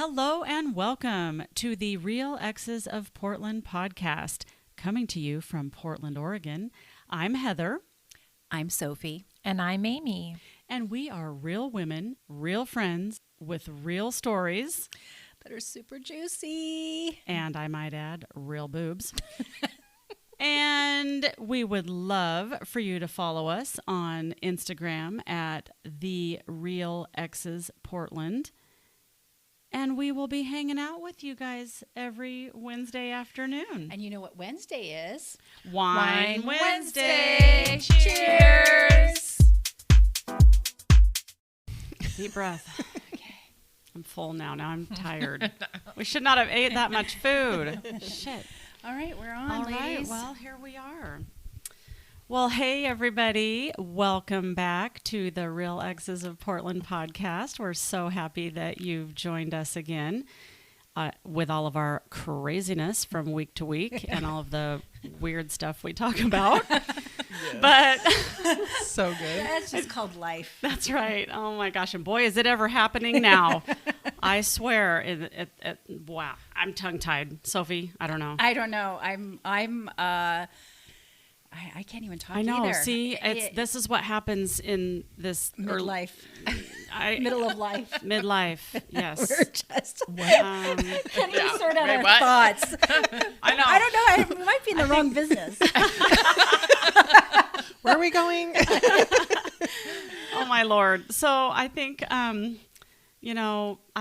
Hello and welcome to the Real Exes of Portland podcast, coming to you from Portland, Oregon. I'm Heather. I'm Sofie. And I'm Amy. And we are real women, real friends with real stories. That are super juicy. And I might add, real boobs. And we would love for you to follow us on Instagram at The Real Exes Portland. And we will be hanging out with you guys every Wednesday afternoon. And you know what Wednesday is? Wine Wednesday. Cheers. Deep breath. Okay. I'm full now. Now I'm tired. We should not have ate that much food. Shit. All right, we're on, All ladies. right, well, here we are. Well, hey, everybody. Welcome back to the Real Exes of Portland podcast. We're so happy that you've joined us again with all of our craziness from week to week and all of the weird stuff we talk about. But so good. That's just called life. That's right. Oh, my gosh. And boy, is it ever happening now. I swear. Wow. I'm tongue-tied. Sofie, I don't know. I don't know. I can't even talk I know. either. See, this is what happens in this midlife. Middle of life. Midlife, yes. We're just can't even sort out our thoughts. I know. I don't know. I might be in the wrong business. Where are we going? Oh, my Lord. So I think, I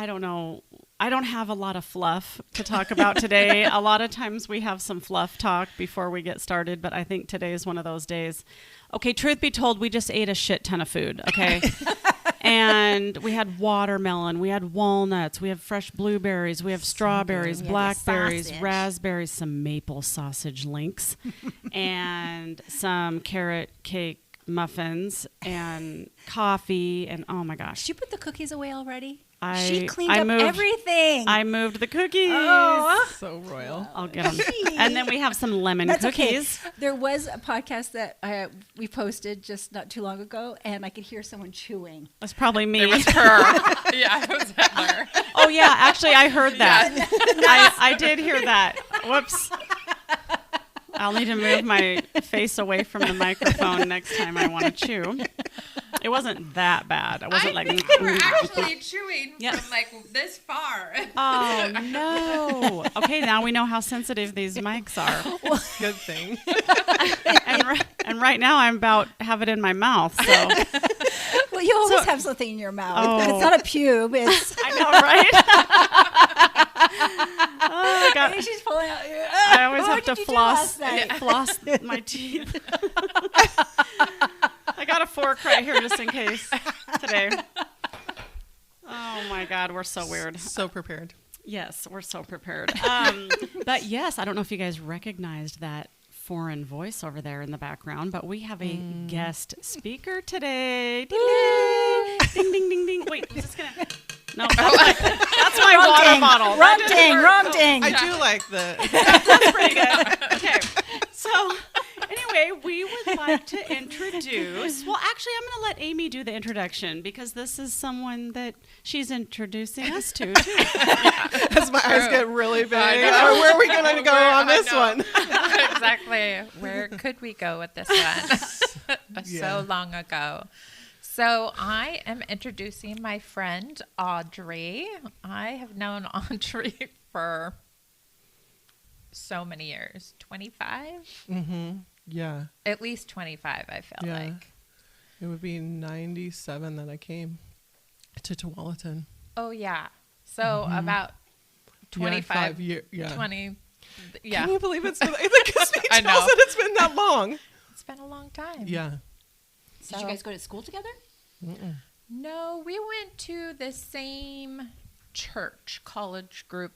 don't know. I don't have a lot of fluff to talk about today. A lot of times we have some fluff talk before we get started, but I think today is one of those days. Okay, truth be told, we just ate a shit ton of food, okay? And we had watermelon, we had walnuts, we have fresh blueberries, we have strawberries, blackberries, raspberries, some maple sausage links, and some carrot cake muffins, and coffee, and oh my gosh. Did you put the cookies away already? She she cleaned up everything. I moved the cookies. Oh. So royal. I'll get them. And then we have some lemon cookies. Okay. There was a podcast that we posted just not too long ago, and I could hear someone chewing. That's probably me. It was her. Yeah, it was Heather. Oh, yeah. Actually, I heard that. I did hear that. Whoops. I'll need to move my face away from the microphone next time I want to chew. It wasn't that bad. I wasn't I like... think you were actually chewing from like this far. Oh, no. Okay, now we know how sensitive these mics are. Well, good thing. And right now I'm about to have it in my mouth, so... Well, you always have something in your mouth. Oh. It's not a pube. It's I know, right? Oh, God. She's pulling out. I always have to floss my teeth. I got a fork right here just in case today. Oh my God, we're so weird. So prepared. Yes, we're so prepared. But yes, I don't know if you guys recognized that foreign voice over there in the background, but we have a guest speaker today. Ding, ding, ding, ding, ding. Wait, I'm just gonna. No, that's my water bottle. Wrong ding. I do like the. That's pretty good. Okay, so anyway, we would like to introduce. Well, actually, I'm going to let Amy do the introduction because this is someone that she's introducing us to too. As my eyes get really big. Where are we going to go on this one? Exactly. Where could we go with this one? So long ago. So I am introducing my friend Audre. I have known Audre for so many years. 25? Mm-hmm. Yeah. At least 25, I feel like. It would be 97 that I came to Tualatin. Oh, yeah. So about 25 years. Yeah. 20. Yeah. Can you believe it's been, it gives me I chills know. that it's been that long. It's been a long time. Yeah. Did you guys go to school together? Mm-mm. No, we went to the same church, college group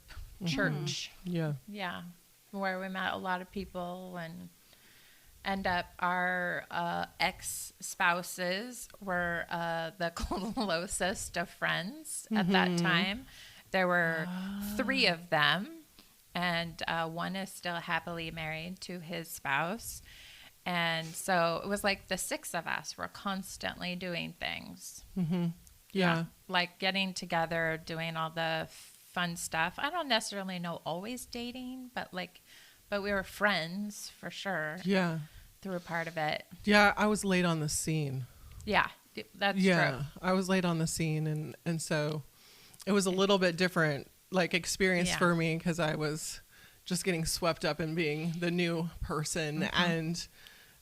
church. Yeah. Yeah. Where we met a lot of people and end up our ex-spouses were the closest of friends at that time. There were 3 of them, and one is still happily married to his spouse. And so it was like the 6 of us were constantly doing things. Mm-hmm. Yeah. Like getting together, doing all the fun stuff. I don't necessarily know always dating, but we were friends for sure. Yeah. Through a part of it. Yeah, I was late on the scene. Yeah, that's Yeah, true. I was late on the scene, and so it was a little bit different, like, experience for me, because I was just getting swept up in being the new person, and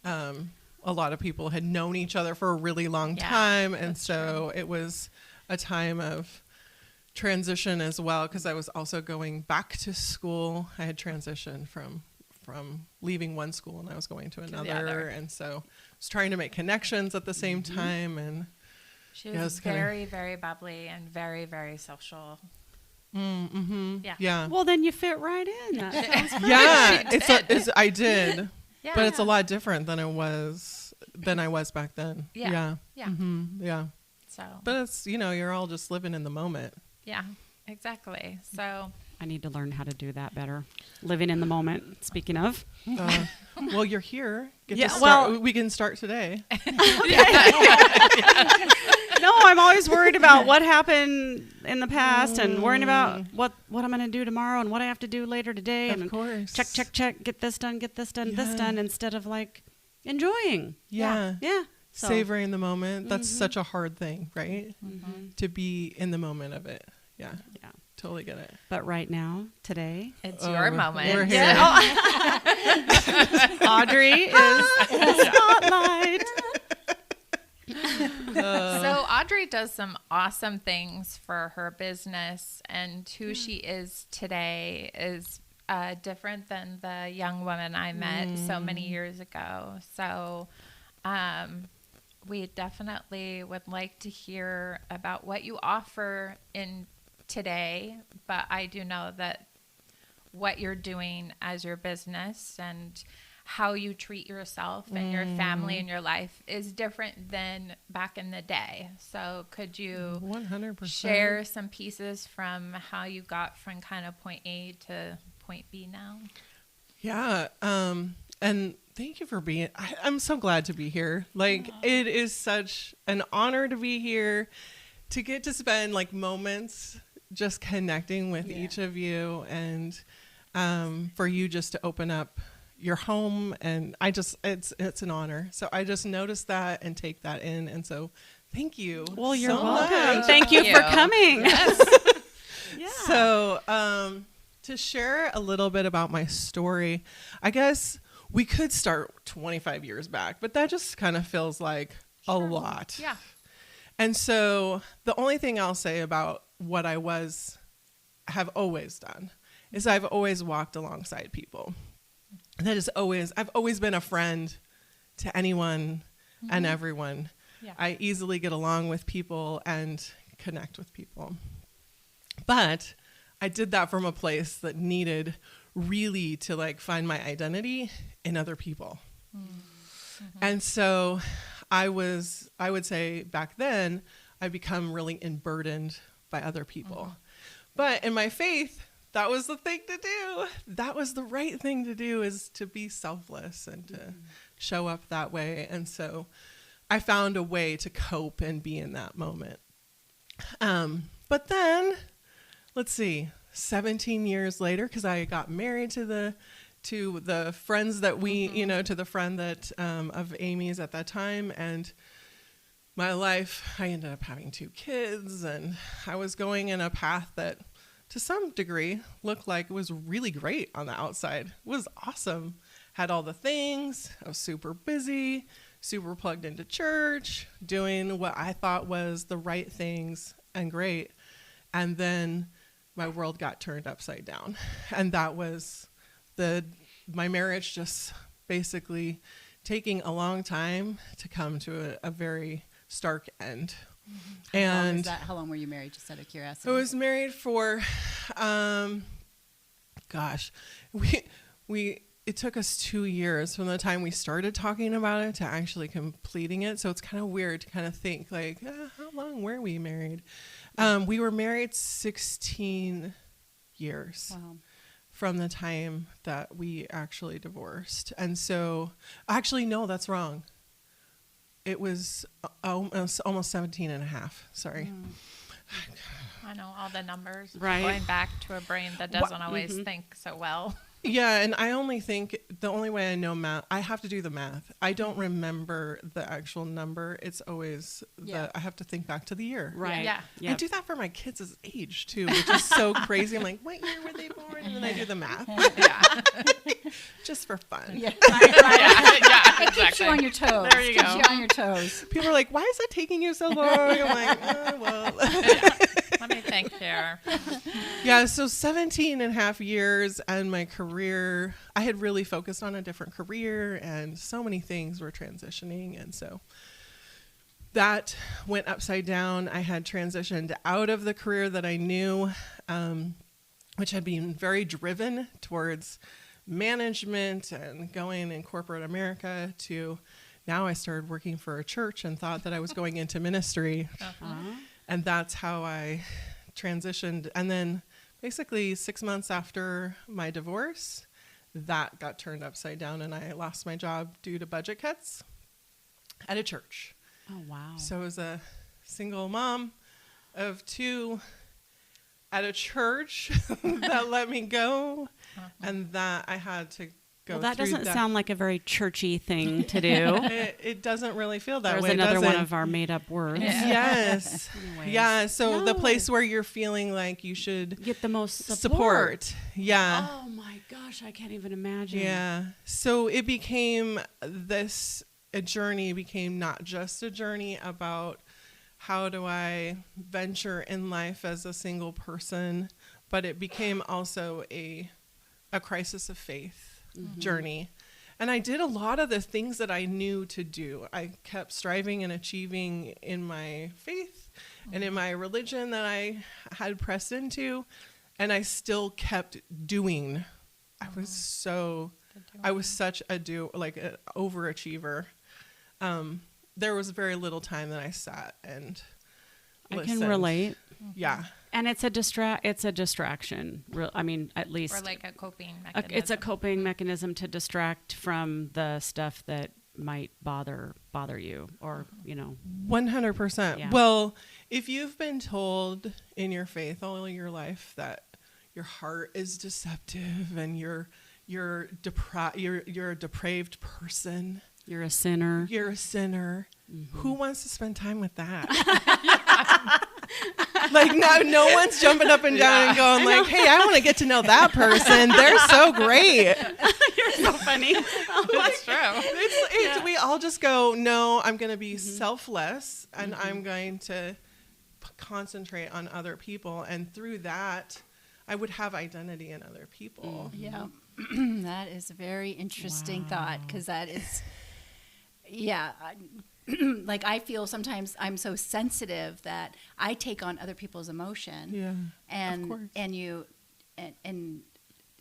a lot of people had known each other for a really long time, and so it was a time of transition as well, because I was also going back to school. I had transitioned from leaving one school and I was going to another, and so I was trying to make connections at the same time. And she was very, very bubbly and very, very social. Yeah. Well, then you fit right in. That sounds great. Yeah, I did. Yeah. But it's a lot different than I was back then. Yeah. Yeah. So. But it's, you're all just living in the moment. Yeah, exactly. So. I need to learn how to do that better. Living in the moment. Speaking of. Well, you're here. We can start today. No, I'm always worried about what happened in the past and worrying about what I'm going to do tomorrow and what I have to do later today. Of and course. Check, get this done, this done, instead of like enjoying. Yeah. So. Savoring the moment. That's such a hard thing, right? To be in the moment of it. Yeah. Totally get it. But right now, today, it's your moment. We're here. Audrey is in the spotlight. So Audrey does some awesome things for her business, and who she is today is different than the young woman I met so many years ago. So we definitely would like to hear about what you offer in today, but I do know that what you're doing as your business and how you treat yourself and your family and your life is different than back in the day. So could you 100% share some pieces from how you got from kind of point A to point B now? Yeah. And thank you for being, I'm so glad to be here. Like, it is such an honor to be here, to get to spend like moments just connecting with each of you, and for you just to open up your home. And it's an honor. So I just noticed that and take that in. And so thank you. Well, you're so welcome. much. Thank you for coming. Yes. So to share a little bit about my story, I guess we could start 25 years back, but that just kind of feels like a lot. Yeah. And so the only thing I'll say about what I have always done is I've always walked alongside people. That is I've always been a friend to anyone and everyone. Yeah. I easily get along with people and connect with people. But I did that from a place that needed really to like find my identity in other people. And so I would say back then, I become really burdened by other people. But in my faith, that was the thing to do. That was the right thing to do, is to be selfless and to show up that way. And so I found a way to cope and be in that moment. But then, let's see, 17 years later, because I got married to the friends that we, to the friend that of Amy's at that time, and my life, I ended up having 2 kids, and I was going in a path that to some degree looked like it was really great on the outside. It was awesome. Had all the things. I was super busy, super plugged into church, doing what I thought was the right things and great. And then my world got turned upside down. And that was my marriage just basically taking a long time to come to a very stark end. And How long were you married, just out of curiosity? I was married for, it took us 2 years from the time we started talking about it to actually completing it. So it's kind of weird to kind of think like, how long were we married? We were married 16 years. Wow. From the time that we actually divorced. And so, actually, no, that's wrong. It was almost 17 and a half. Sorry. I know all the numbers. Right. Going back to a brain that doesn't always think so well. Yeah, and I only think the only way I know math, I have to do the math. I don't remember the actual number. It's always I have to think back to the year. Right. Yeah. I do that for my kids' age too, which is so crazy. I'm like, what year were they born? And then I do the math. Yeah. Just for fun. Yeah. Yeah, It keeps you on your toes. There you Keeps go. you on your toes. People are like, why is that taking you so long? I'm like, well. Let me think here. Yeah, so 17 and a half years and my career, I had really focused on a different career and so many things were transitioning. And so that went upside down. I had transitioned out of the career that I knew, which had been very driven towards management and going in corporate America, to now I started working for a church and thought that I was going into ministry. And that's how I transitioned. And then basically 6 months after my divorce, that got turned upside down and I lost my job due to budget cuts at a church. Oh, wow. So I was a single mom of 2 at a church that let me go, and that I had to go Well, that through doesn't sound like a very churchy thing to do. It doesn't really feel that There's way. another does one it? of our made-up words. Yes. Anyways. Yeah. So the No. place where you're feeling like you should Get the most support. Yeah. Oh my gosh, I can't even imagine. Yeah. So it became a journey became not just a journey about how do I venture in life as a single person, but it became also a crisis of faith journey. And I did a lot of the things that I knew to do. I kept striving and achieving in my faith and in my religion that I had pressed into, and I still kept doing. I was such an overachiever. There was very little time that I sat and listened. I can relate. Yeah. And it's a distraction. I mean, at least Or like a coping mechanism. it's a coping mechanism to distract from the stuff that might bother you, or 100%. Yeah. Well, if you've been told in your faith all your life that your heart is deceptive and you're a depraved person, you're a sinner. you're a sinner, who wants to spend time with that? Like, no one's jumping up and down and going like, hey, I want to get to know that person. They're so great. You're so funny. That's true. We all just go, no, I'm going to be selfless and I'm going to concentrate on other people. And through that, I would have identity in other people. Yeah. That is a very interesting thought, because that is, like I feel sometimes I'm so sensitive that I take on other people's emotion. Yeah. And of course. and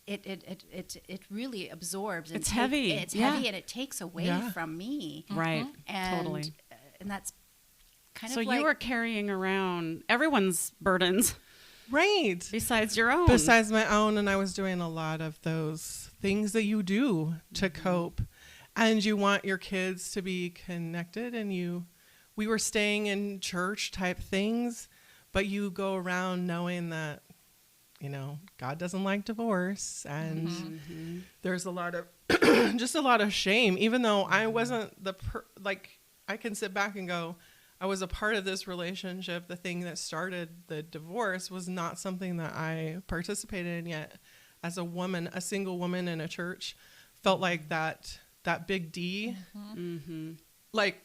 it really absorbs. It's heavy. It's Yeah. heavy, and it takes away from me. Right. And, Totally. And that's kind So of like, you were carrying around everyone's burdens Right. besides your own. Besides my own, and I was doing a lot of those things that you do to cope. And you want your kids to be connected, and we were staying in church type things, but you go around knowing that, God doesn't like divorce, and there's a lot of, just a lot of shame, even though I wasn't I can sit back and go, I was a part of this relationship. The thing that started the divorce was not something that I participated in yet. As a woman, a single woman in a church, felt like that big D,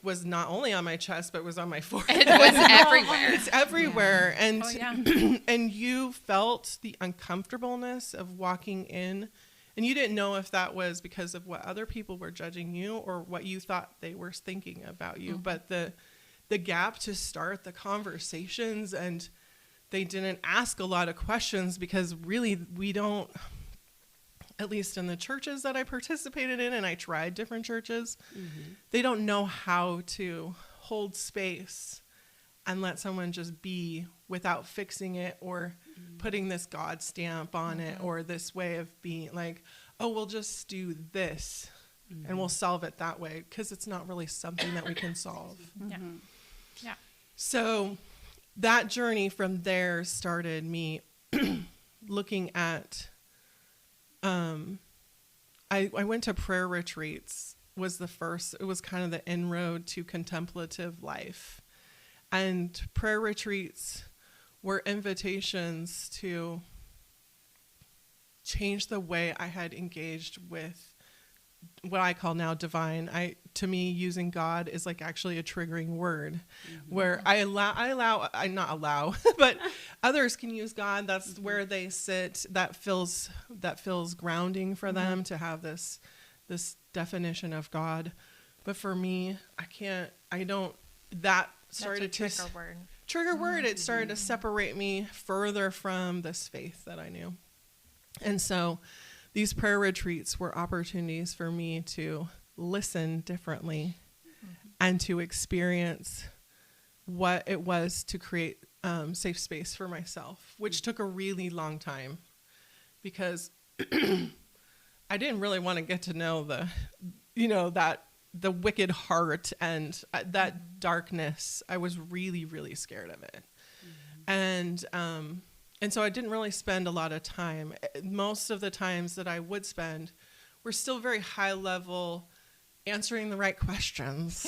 was not only on my chest, but was on my forehead. It was everywhere. It's everywhere. Yeah. And, Oh, yeah. and you felt the uncomfortableness of walking in, and you didn't know if that was because of what other people were judging you or what you thought they were thinking about you. But the gap to start the conversations, and they didn't ask a lot of questions, because really we don't, at least in the churches that I participated in, and I tried different churches, they don't know how to hold space and let someone just be without fixing it or putting this God stamp on it, or this way of being like, oh, we'll just do this and we'll solve it that way, because it's not really something that we can solve. Yeah. Yeah. So that journey from there started me looking at, I went to prayer retreats, was the first, it was kind of the inroad to contemplative life. And prayer retreats were invitations to change the way I had engaged with what I call now divine. To me, using God is like actually a triggering word, where not allow, but others can use God. That's where they sit. That feels grounding for them to have this definition of God. But for me, that started to trigger word. It started to separate me further from this faith that I knew. And so these prayer retreats were opportunities for me to listen differently and to experience what it was to create safe space for myself, which took a really long time, because I didn't really want to get to know the wicked heart and that darkness. I was really, really scared of it. And so I didn't really spend a lot of time. Most of the times that I would spend were still very high level, answering the right questions.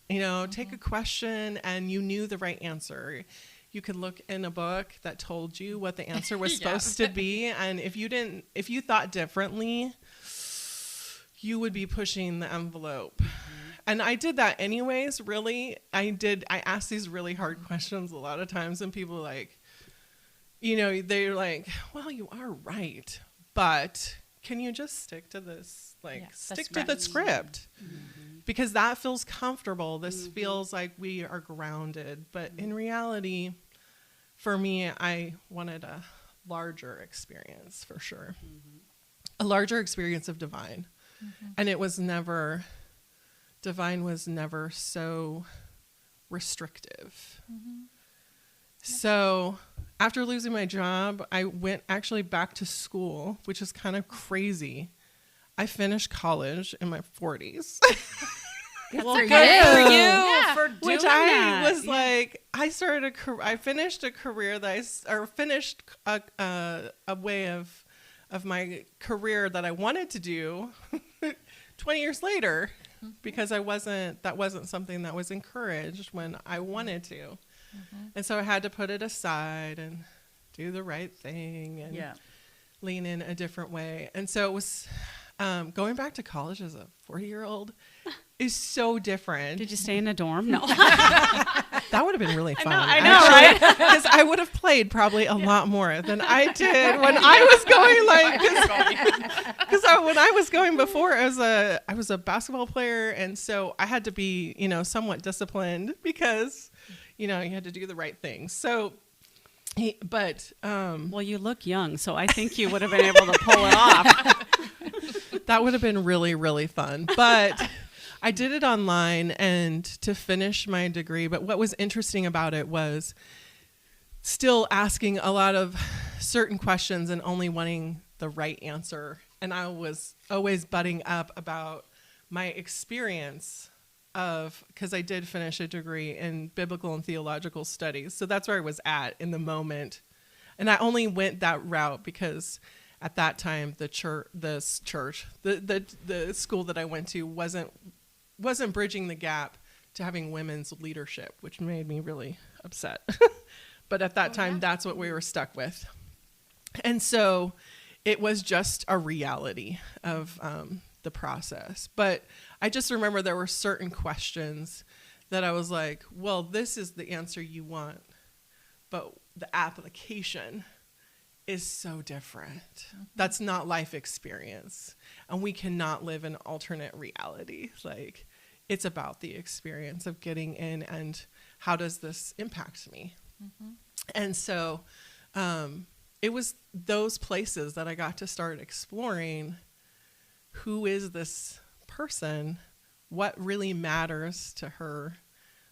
Yeah. Take a question and you knew the right answer. You could look in a book that told you what the answer was supposed to be. And if you thought differently, you would be pushing the envelope. And I did that anyways, really. I asked these really hard questions a lot of times, and people they're like, well, you are right, but can you just stick to this? Stick to the script, because that feels comfortable. This feels like we are grounded. But in reality, for me, I wanted a larger experience, for sure. A larger experience of divine. And divine was never so restrictive. So after losing my job, I went actually back to school, which is kind of crazy. I finished college in my 40s. Good Well, for good you. for you Yeah. for doing Which that. I was like, I finished a career finished a way of my career that I wanted to do 20 years later, because that wasn't something that was encouraged when I wanted to. And so I had to put it aside and do the right thing and lean in a different way. And so it was going back to college as a 40-year-old is so different. Did you stay in a dorm? No. That would have been really fun. I know, right? Because I would have played probably a lot more than I did when I was going. When I was going before, I was a basketball player, and so I had to be, somewhat disciplined, because, you had to do the right things. So, Well, you look young, so I think you would have been able to pull it off. that would have been really, really fun. But I did it online and to finish my degree. But what was interesting about it was still asking a lot of certain questions and only wanting the right answer. And I was always butting up about my experience because I did finish a degree in biblical and theological studies. So that's where I was at in the moment. And I only went that route because at that time, the school that I went to wasn't bridging the gap to having women's leadership, which made me really upset. But at that time, that's what we were stuck with. And so it was just a reality of the process. But I just remember there were certain questions that I was like, well, this is the answer you want, but the application is so different. Mm-hmm. That's not life experience. And we cannot live in alternate reality. Like, it's about the experience of getting in and how does this impact me? Mm-hmm. And so it was those places that I got to start exploring who is this person, what really matters to her,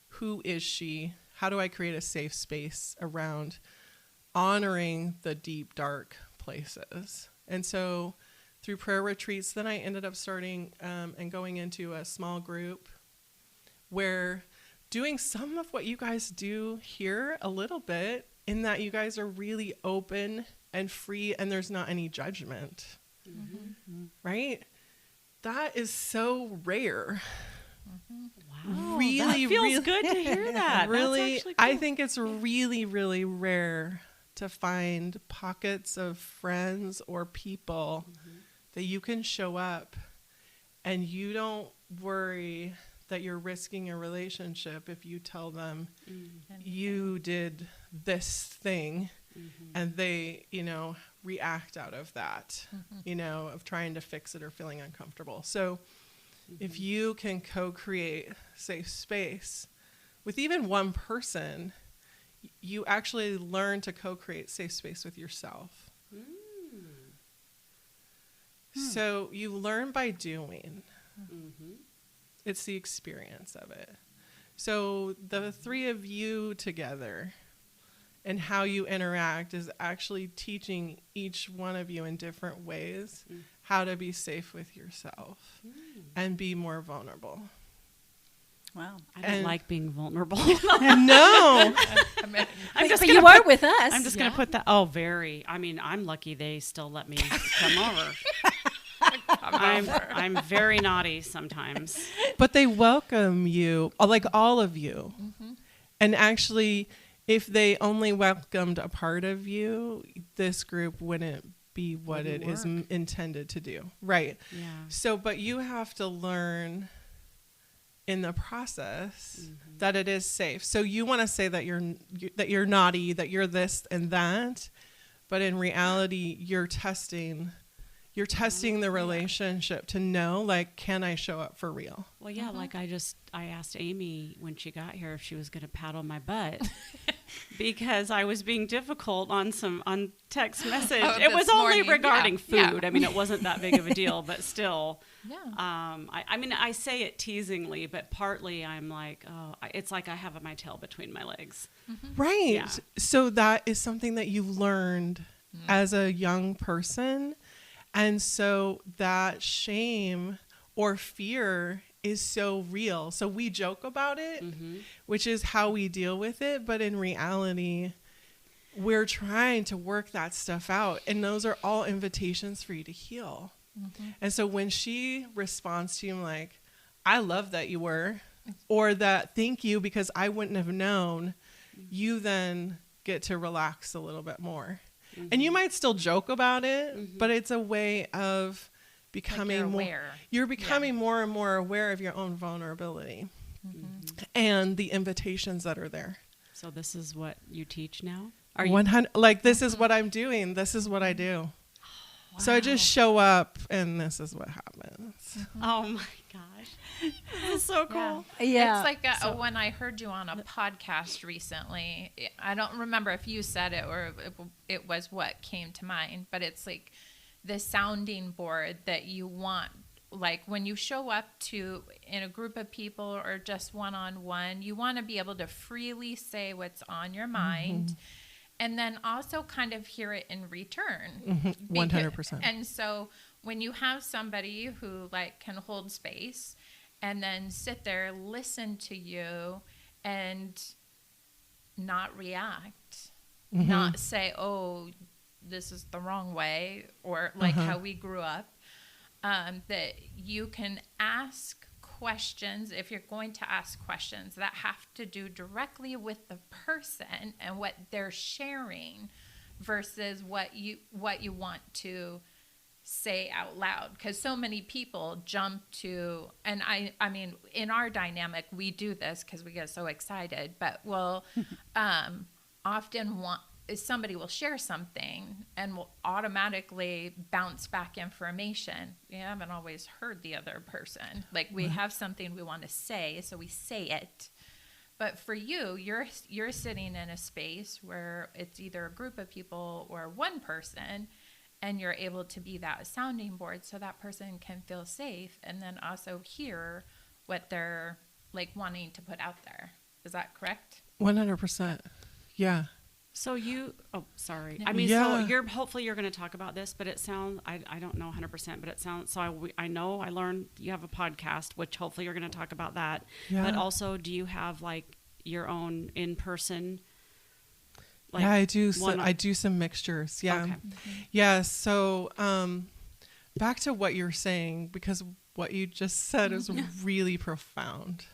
who is she, how do I create a safe space around honoring the deep, dark places. And so through prayer retreats, then I ended up starting and going into a small group where doing some of what you guys do here a little bit, in that you guys are really open and free and there's not any judgment. Right? That is so rare. Wow, Really, that feels really good to hear that. Really, That's actually I cool. think it's really, really rare to find pockets of friends or people that you can show up and you don't worry that you're risking a relationship if you tell them you did this thing and they, react out of that, of trying to fix it or feeling uncomfortable. So if you can co-create safe space with even one person, you actually learn to co-create safe space with yourself. So you learn by doing. It's the experience of it. So the three of you together and how you interact is actually teaching each one of you in different ways how to be safe with yourself and be more vulnerable. Wow. I don't like being vulnerable. No. But you are with us. I'm just going to put that. Oh, very. I mean, I'm lucky they still let me come over. I'm very naughty sometimes. But they welcome you, like all of you. And actually, if they only welcomed a part of you, this group wouldn't be what it is intended to do. Right. Yeah. So, but you have to learn in the process that it is safe. So you want to say that you're naughty, that you're this and that, but in reality, you're testing the relationship to know, like, can I show up for real? Well, yeah, like I asked Amy when she got here if she was going to paddle my butt because I was being difficult on text message. It was only regarding food. I mean, it wasn't that big of a deal, but still. Yeah. I mean, I say it teasingly, but partly I'm like, oh, it's like I have my tail between my legs. Right. Yeah. So that is something that you've learned as a young person. And so that shame or fear is so real. So we joke about it, which is how we deal with it. But in reality, we're trying to work that stuff out. And those are all invitations for you to heal. And so when she responds to you like, I love that you were, or that thank you because I wouldn't have known, you then get to relax a little bit more. And you might still joke about it, but it's a way of becoming you're becoming more and more aware of your own vulnerability and the invitations that are there. So this is what you teach now? Are 100 like this is what I'm doing. This is what I do. Wow. So I just show up and this is what happens. Oh my gosh. This is so cool. Yeah. It's like when I heard you on a podcast recently, I don't remember if you said it or it was what came to mind, but it's like the sounding board that you want. Like when you show up to in a group of people or just one-on-one, you want to be able to freely say what's on your mind. And then also kind of hear it in return. 100%. And so when you have somebody who like can hold space and then sit there, listen to you and not react, not say, oh, this is the wrong way, or like how we grew up, that you can ask questions, if you're going to ask questions that have to do directly with the person and what they're sharing versus what you want to say out loud, because so many people jump to, and I mean in our dynamic we do this because we get so excited, but we'll often want somebody will share something and will automatically bounce back information. We haven't always heard the other person. Like we have something we want to say, so we say it. But for you, you're sitting in a space where it's either a group of people or one person, and you're able to be that sounding board so that person can feel safe and then also hear what they're like wanting to put out there. Is that correct? 100%. Yeah. So sorry. No. I mean, Yeah. so hopefully you're going to talk about this, but it sounds, I don't know 100%, but it sounds, so I know I learned you have a podcast, which hopefully you're going to talk about that. Yeah. But also, do you have like your own in-person? Like, yeah, I do. one- I do some mixtures. Yeah. Okay. Yeah. So, back to what you're saying, because what you just said is really profound.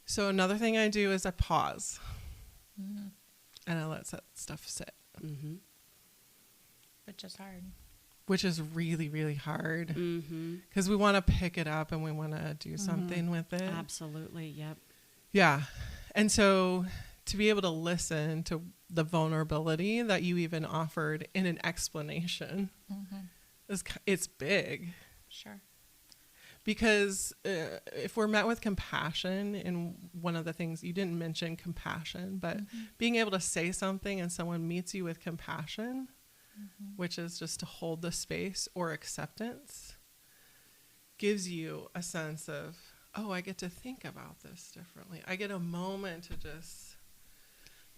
So another thing I do is I pause and I let that stuff sit, Mm-hmm. Which is hard. which is really, really hard Mm-hmm. because we want to pick it up and we want to do something with it. Absolutely. Yep. Yeah. And so to be able to listen to the vulnerability that you even offered in an explanation it's big. Sure. Because if we're met with compassion, and one of the things you didn't mention compassion, but being able to say something and someone meets you with compassion, which is just to hold the space, or acceptance, gives you a sense of, oh, I get to think about this differently. I get a moment to just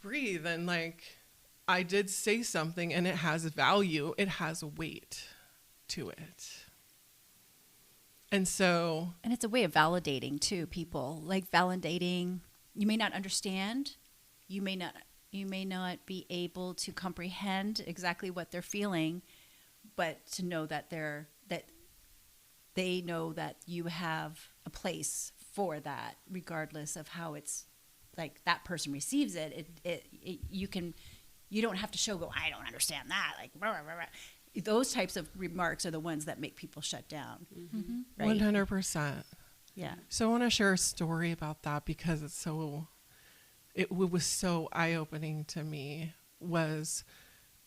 breathe, and like, I did say something and it has value, it has weight to it. And so, And it's a way of validating too, people. Like validating, you may not understand, you may not be able to comprehend exactly what they're feeling, but to know that they know that you have a place for that, regardless of how it's like that person receives it. You don't have to go, I don't understand that. Like, rah, rah, rah. Those types of remarks are the ones that make people shut down. Right? 100%. Yeah. So I want to share a story about that because it was so eye-opening to me. Was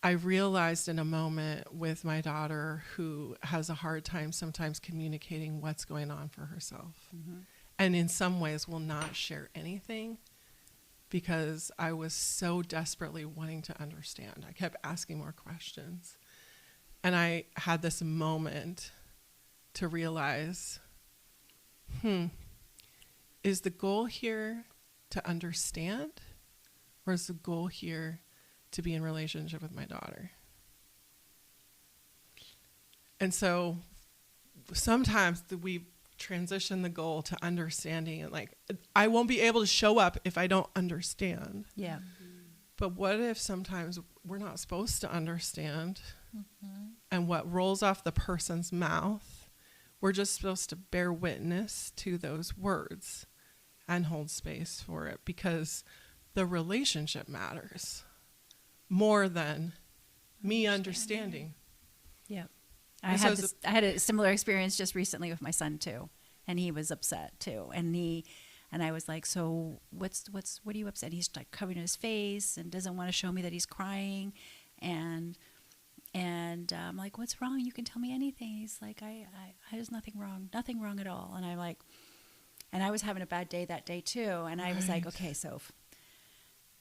I realized in a moment with my daughter, who has a hard time sometimes communicating what's going on for herself, and in some ways will not share anything, because I was so desperately wanting to understand. I kept asking more questions. And I had this moment to realize, is the goal here to understand, or is the goal here to be in relationship with my daughter? And so sometimes we transition the goal to understanding, and like, I won't be able to show up if I don't understand. Yeah. But what if sometimes we're not supposed to understand? And what rolls off the person's mouth, we're just supposed to bear witness to those words and hold space for it, because the relationship matters more than me understanding. Yeah. And I so had a similar experience just recently with my son too, and he was upset too. And I was like, so what are you upset? He's like covering his face and doesn't want to show me that he's crying. And I'm like, what's wrong? You can tell me anything. He's like, there's nothing wrong at all. And I'm like, and I was having a bad day that day too. And I was like, okay, so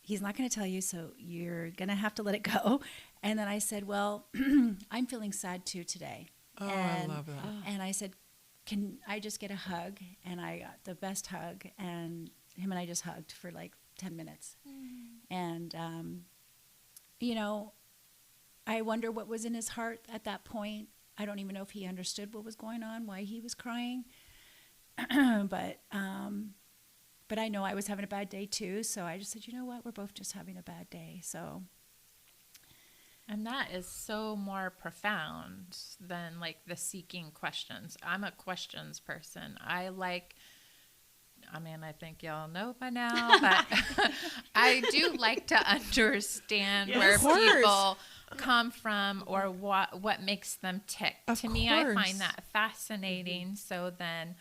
he's not going to tell you, so you're going to have to let it go. And then I said, well, I'm feeling sad too today. Oh, and, I love that. And I said, can I just get a hug? And I got the best hug. And him and I just hugged for like 10 minutes. And, I wonder what was in his heart at that point. I don't even know if he understood what was going on, why he was crying. But I know I was having a bad day too. So I just said, you know what? We're both just having a bad day. So. And that is so more profound than like the seeking questions. I'm a questions person. I think y'all know by now, but I do like to understand where people come from, or what makes them tick. To me, I find that fascinating. So then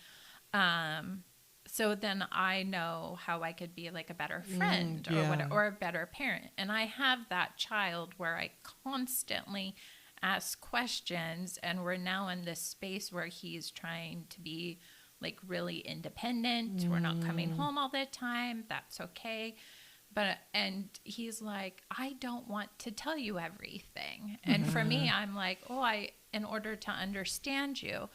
I know how I could be like a better friend or a better parent. And I have that child where I constantly ask questions, and we're now in this space where he's trying to be like really independent. We're not coming home all the time. That's okay. And he's like, I don't want to tell you everything. And for me, I'm like, in order to understand you.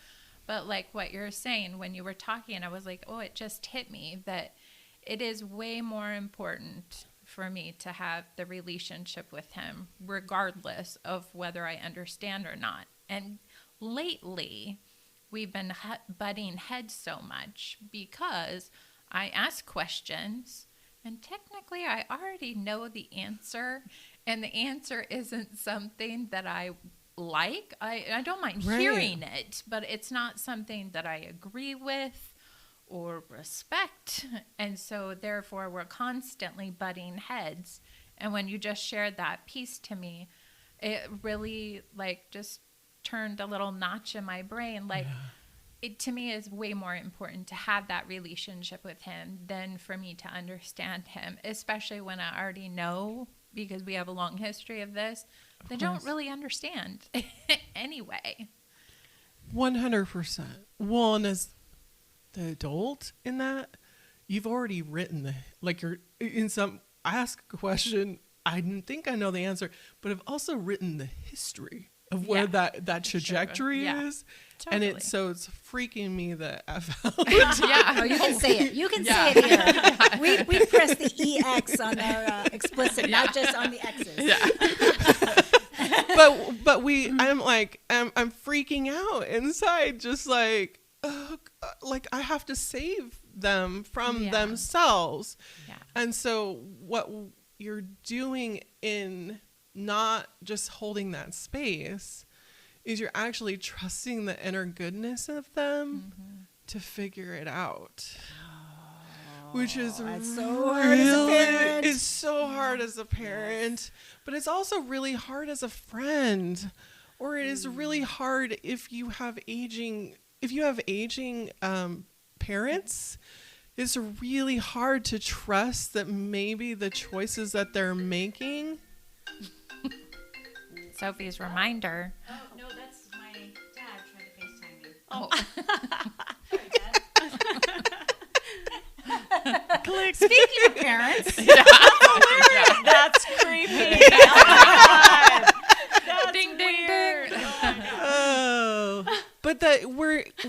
But like what you're saying, when you were talking, I was like, it just hit me that it is way more important for me to have the relationship with him, regardless of whether I understand or not. And lately, we've been butting heads so much because I ask questions, and technically I already know the answer, and the answer isn't something that I like. I don't mind hearing it, but it's not something that I agree with or respect. And so therefore we're constantly butting heads. And when you just shared that piece to me, it really like just turned a little notch in my brain. Like it to me is way more important to have that relationship with him than for me to understand him, especially when I already know, because we have a long history of this, they don't really understand anyway. 100%. Well, and as the adult in that, you've already written I ask a question, I think I know the answer, but I've also written the history of where that trajectory is. Totally. And it's freaking me the F out. Oh, you can say it. You can say it here. We press the EX on our explicit, not just on the X's. But I'm freaking out inside, just like I have to save them from themselves. Yeah. And so what you're doing in not just holding that space is you're actually trusting the inner goodness of them to figure it out. Which is so hard as a parent. It's so hard as a parent, but it's also really hard as a friend, or it is really hard if you have aging parents. It's really hard to trust that maybe the choices that they're making. Sophie's reminder. Oh, no, that's my dad trying to FaceTime me. Oh. Sorry, Dad. Click. Speaking of parents, That's creepy. Oh my God. That's Ding, ding, weird. ding. Oh my God. Oh, but that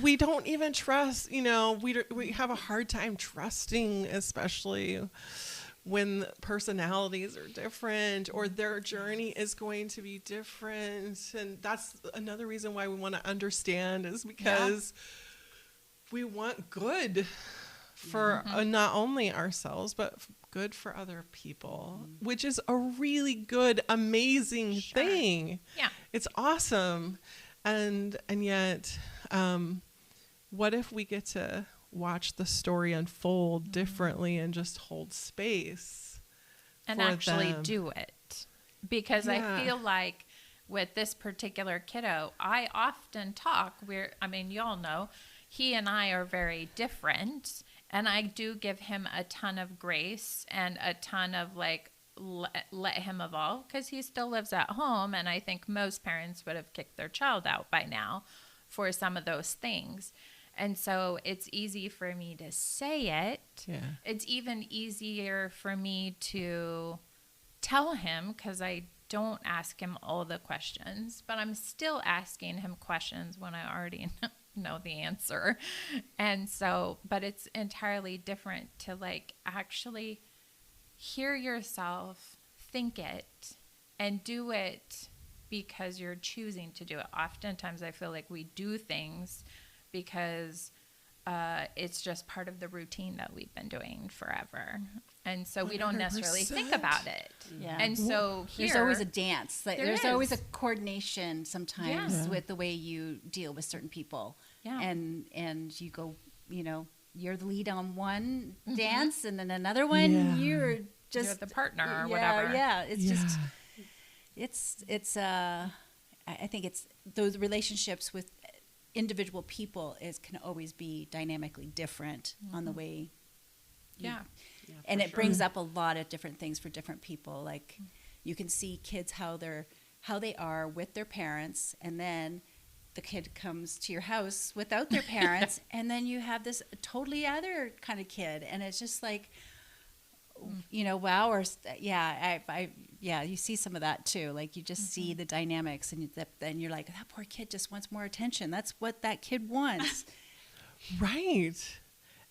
we don't even trust. We have a hard time trusting, especially when personalities are different or their journey is going to be different. And that's another reason why we want to understand, is because we want good for not only ourselves, but good for other people, which is a really good, amazing thing. Yeah. It's awesome. And yet, what if we get to watch the story unfold differently and just hold space And for actually them? do it. Because I feel like with this particular kiddo, I often talk, y'all know, he and I are very different. And I do give him a ton of grace and a ton of let him evolve, because he still lives at home. And I think most parents would have kicked their child out by now for some of those things. And so it's easy for me to say it. Yeah. It's even easier for me to tell him, because I don't ask him all the questions, but I'm still asking him questions when I already know the answer. And so, but it's entirely different to actually hear yourself, think it, and do it because you're choosing to do it. Oftentimes I feel like we do things because it's just part of the routine that we've been doing forever. And so we don't necessarily think about it. Yeah. And so there's always a dance. There's always a is. coordination sometimes with the way you deal with certain people. Yeah. And you go, you're the lead on one dance, and then another one you're you're the partner or whatever. Yeah, it's just it's I think it's those relationships with individual people can always be dynamically different on the way. And it brings up a lot of different things for different people. Like you can see kids how they are with their parents, and then the kid comes to your house without their parents, and then you have this totally other kind of kid, and it's just like, wow, or you see some of that too. Like you just see the dynamics, and then you're like, that poor kid just wants more attention. That's what that kid wants. Right.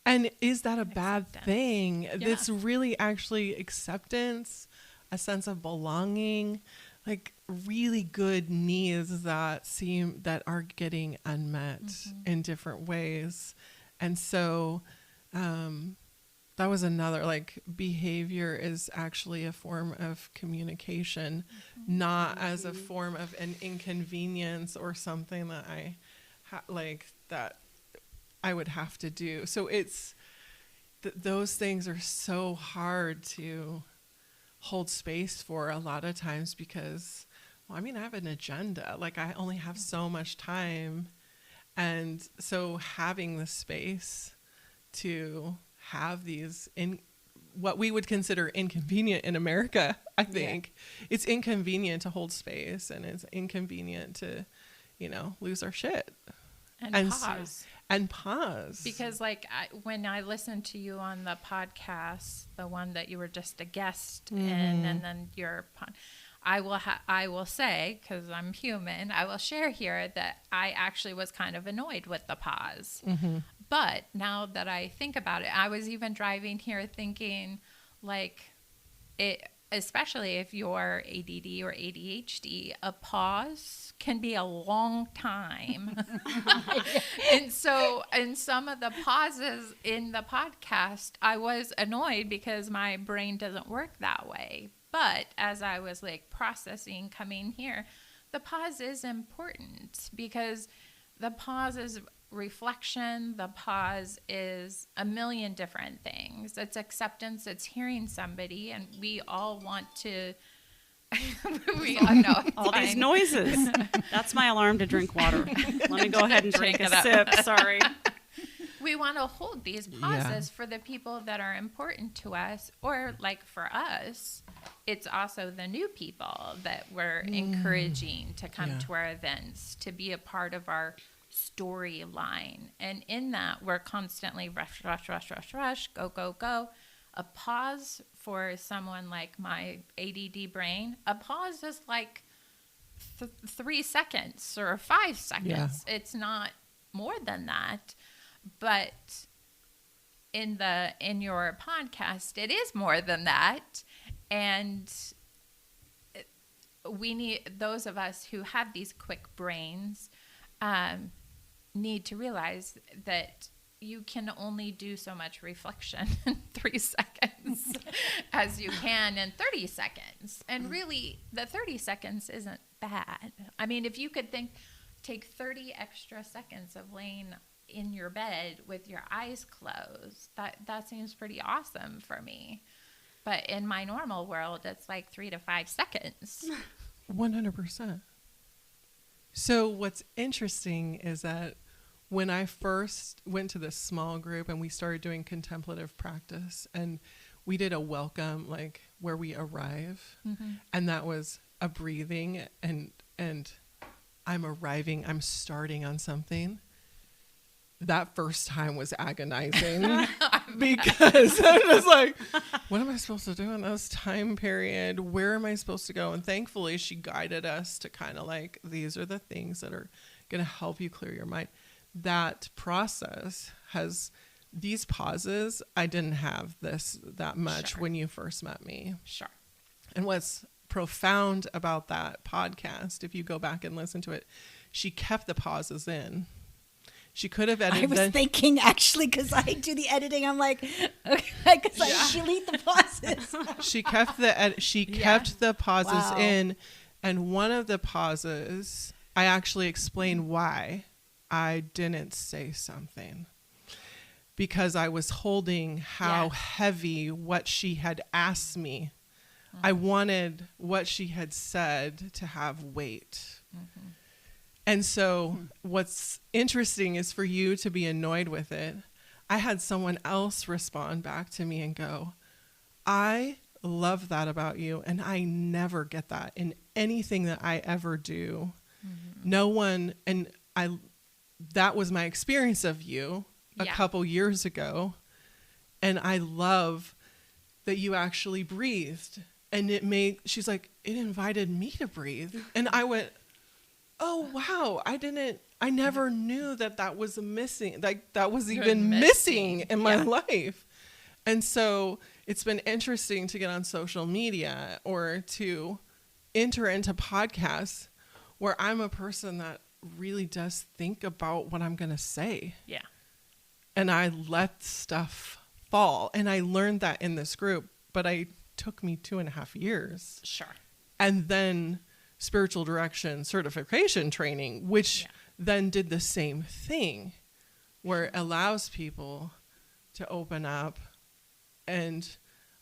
And is that a bad Acceptance. thing? It's really actually acceptance, a sense of belonging, like really good needs that are getting unmet in different ways. And so that was another, like, behavior is actually a form of communication, not as a form of an inconvenience or something that that I would have to do. So it's those things are so hard to hold space for a lot of times because, well, I mean, I have an agenda. Like, I only have so much time. And so having the space to have these what we would consider inconvenient in America, I think it's inconvenient to hold space, and it's inconvenient to, lose our shit. And pause. And pause. Because when I listened to you on the podcast, the one that you were just a guest in, and then I will say, because I'm human, I will share here that I actually was kind of annoyed with the pause. But now that I think about it, I was even driving here thinking, especially if you're ADD or ADHD, a pause can be a long time. And so in some of the pauses in the podcast, I was annoyed because my brain doesn't work that way. But as I was processing coming here, the pause is important because the pause is reflection. The pause is a million different things. It's acceptance. It's hearing somebody, and we all want to. We all know all these noises. That's my alarm to drink water. Let me go ahead and drink a sip. Sorry. We want to hold these pauses for the people that are important to us, or for us, it's also the new people that we're encouraging to come to our events, to be a part of our storyline. And in that, we're constantly rush, go, go, go. A pause for someone like my ADD brain, a pause is 3 seconds or 5 seconds. Yeah. It's not more than that. But in your podcast, it is more than that. And we need, those of us who have these quick brains, need to realize that you can only do so much reflection in 3 seconds as you can in 30 seconds. And really, the 30 seconds isn't bad. I mean, if you could take 30 extra seconds of laying in your bed with your eyes closed, that seems pretty awesome for me. But in my normal world, it's 3 to 5 seconds. 100%. So what's interesting is that when I first went to this small group and we started doing contemplative practice, and we did a welcome, where we arrive, and that was a breathing, and I'm starting on something. That first time was agonizing because I'm just what am I supposed to do in this time period? Where am I supposed to go? And thankfully she guided us to kind of these are the things that are going to help you clear your mind. That process has these pauses. I didn't have that much when you first met me. Sure. And what's profound about that podcast, if you go back and listen to it, she kept the pauses in. She could have edited. I was thinking, actually, because I do the editing, I'm okay, because I delete the pauses. She kept the pauses in, and one of the pauses, I actually explained why I didn't say something, because I was holding how heavy what she had asked me. I wanted what she had said to have weight. And so what's interesting is for you to be annoyed with it. I had someone else respond back to me and go, I love that about you, and I never get that in anything that I ever do. No one, and that was my experience of you a couple years ago. And I love that you actually breathed, and she's like, it invited me to breathe. And I went, oh, wow. I I never knew that was missing, like that was even missing in my life. And so it's been interesting to get on social media or to enter into podcasts where I'm a person that really does think about what I'm going to say. Yeah. And I let stuff fall. And I learned that in this group, but it took me 2.5 years. Sure. And then spiritual direction certification training, which then did the same thing, where it allows people to open up, and